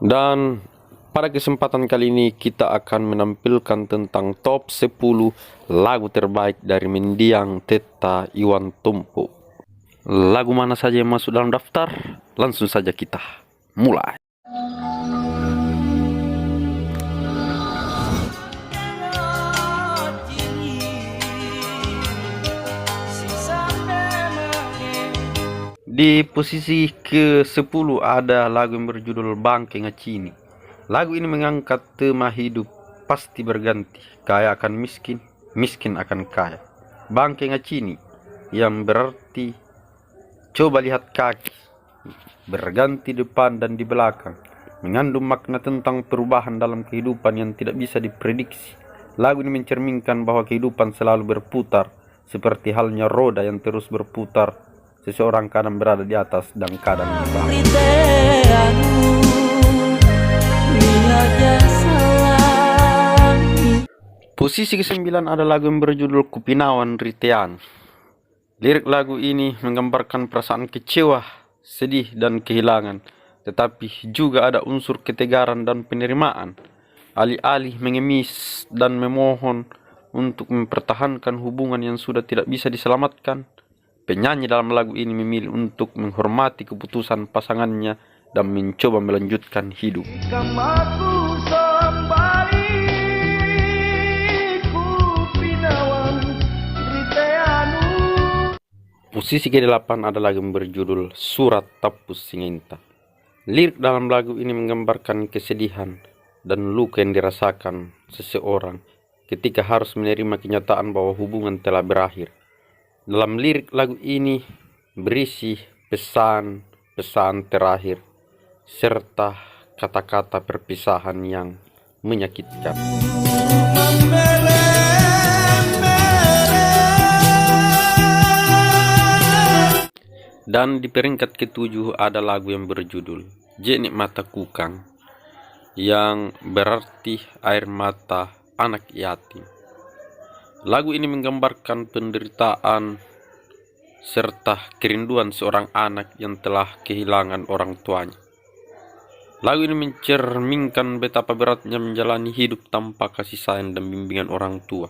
Dan pada kesempatan kali ini kita akan menampilkan tentang top 10 lagu terbaik dari mendiang Teta Iwan Tompo. Lagu mana saja yang masuk dalam daftar? Langsung saja kita mulai. Di posisi ke-10 ada lagu yang berjudul Bangke Ngacini. Lagu ini mengangkat tema hidup pasti berganti, kaya akan miskin, miskin akan kaya. Bangke Ngacini yang berarti coba lihat kaki, berganti depan dan di belakang, mengandung makna tentang perubahan dalam kehidupan yang tidak bisa diprediksi. Lagu ini mencerminkan bahwa kehidupan selalu berputar, seperti halnya roda yang terus berputar. Seseorang kadang berada di atas dan kadang di bawah. Posisi ke-9 ada lagu yang berjudul Kupinawan Ritean. Lirik lagu ini menggambarkan perasaan kecewa, sedih, dan kehilangan. Tetapi juga ada unsur ketegaran dan penerimaan. Alih-alih mengemis dan memohon untuk mempertahankan hubungan yang sudah tidak bisa diselamatkan, penyanyi dalam lagu ini memilih untuk menghormati keputusan pasangannya dan mencoba melanjutkan hidup. Posisi ke-8 ada lagu yang berjudul Surat Tapus Singinta. Lirik dalam lagu ini menggambarkan kesedihan dan luka yang dirasakan seseorang ketika harus menerima kenyataan bahwa hubungan telah berakhir. Dalam lirik lagu ini berisi pesan-pesan terakhir serta kata-kata perpisahan yang menyakitkan. Dan di peringkat ke-7 ada lagu yang berjudul Jenik Mata Kukang, yang berarti air mata anak yatim. Lagu ini menggambarkan penderitaan serta kerinduan seorang anak yang telah kehilangan orang tuanya. Lagu ini mencerminkan betapa beratnya menjalani hidup tanpa kasih sayang dan bimbingan orang tua,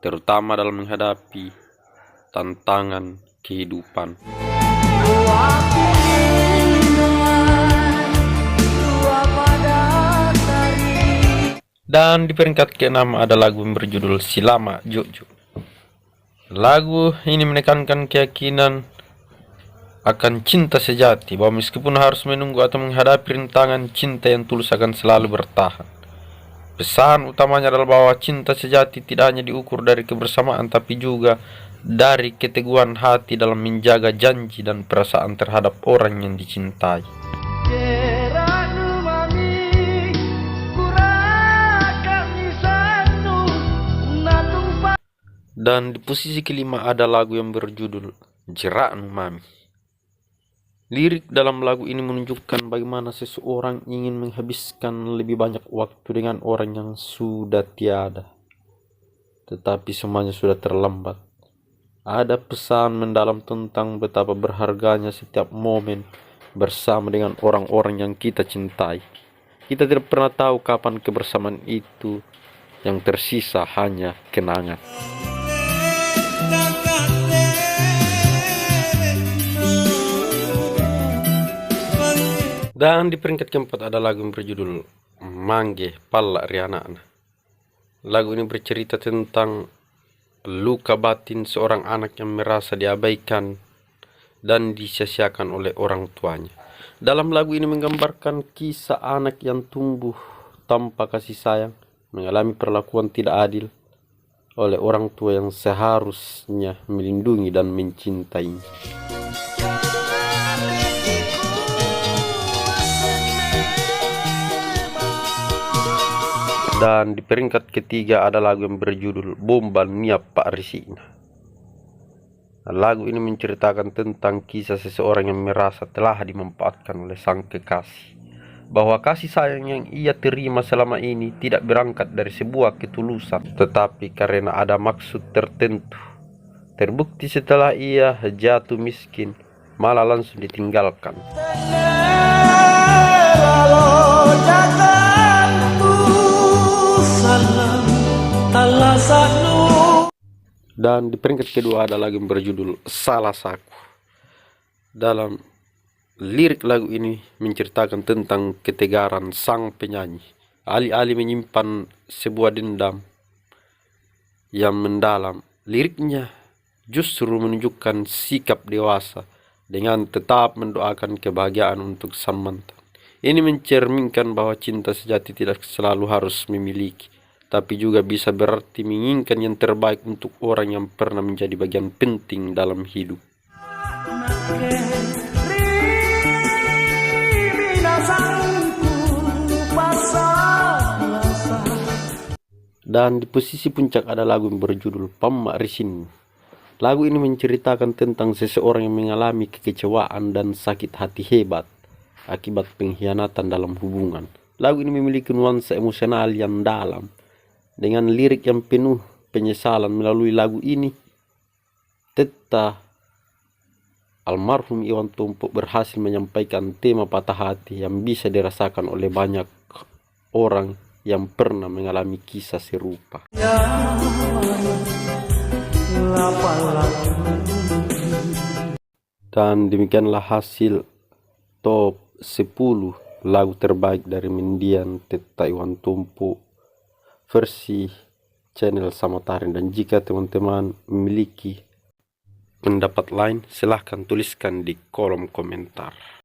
terutama dalam menghadapi tantangan kehidupan. Dan di peringkat ke-6 ada lagu yang berjudul Silama Jojo. Lagu ini menekankan keyakinan akan cinta sejati, bahwa meskipun harus menunggu atau menghadapi rintangan, cinta yang tulus akan selalu bertahan. Pesan utamanya adalah bahwa cinta sejati tidak hanya diukur dari kebersamaan, tapi juga dari keteguhan hati dalam menjaga janji dan perasaan terhadap orang yang dicintai. Dan di posisi ke-5 ada lagu yang berjudul Jeraknu Mami. Lirik dalam lagu ini menunjukkan bagaimana seseorang ingin menghabiskan lebih banyak waktu dengan orang yang sudah tiada, tetapi semuanya sudah terlambat. Ada pesan mendalam tentang betapa berharganya setiap momen bersama dengan orang-orang yang kita cintai. Kita tidak pernah tahu kapan kebersamaan itu, yang tersisa hanya kenangan. Dan di peringkat ke-4 ada lagu yang berjudul Mangge Palla Rianana. Lagu ini bercerita tentang luka batin seorang anak yang merasa diabaikan dan disia-siakan oleh orang tuanya. Dalam lagu ini menggambarkan kisah anak yang tumbuh tanpa kasih sayang, mengalami perlakuan tidak adil oleh orang tua yang seharusnya melindungi dan mencintainya. Dan di peringkat ke-3 ada lagu yang berjudul Bomba Niap Pak Risina. Lagu ini menceritakan tentang kisah seseorang yang merasa telah dimanfaatkan oleh sang kekasih, bahwa kasih sayang yang ia terima selama ini tidak berangkat dari sebuah ketulusan, tetapi karena ada maksud tertentu. Terbukti setelah ia jatuh miskin, malah langsung ditinggalkan. Dan di peringkat kedua ada lagu yang berjudul Salah Saku. Dalam lirik lagu ini menceritakan tentang ketegaran sang penyanyi. Alih-alih menyimpan sebuah dendam yang mendalam, liriknya justru menunjukkan sikap dewasa dengan tetap mendoakan kebahagiaan untuk sang mantan. Ini mencerminkan bahwa cinta sejati tidak selalu harus memiliki, tapi juga bisa berarti menginginkan yang terbaik untuk orang yang pernah menjadi bagian penting dalam hidup. Dan di posisi puncak ada lagu yang berjudul Pammak Risin. Lagu ini menceritakan tentang seseorang yang mengalami kekecewaan dan sakit hati hebat akibat pengkhianatan dalam hubungan. Lagu ini memiliki nuansa emosional yang dalam. Dengan lirik yang penuh penyesalan, melalui lagu ini Teta almarhum Iwan Tumpuk berhasil menyampaikan tema patah hati yang bisa dirasakan oleh banyak orang yang pernah mengalami kisah serupa. Dan demikianlah hasil top 10 lagu terbaik dari Mendiang Teta Iwan Tumpuk versi channel Samotaren. Dan jika teman-teman memiliki pendapat lain, silahkan tuliskan di kolom komentar.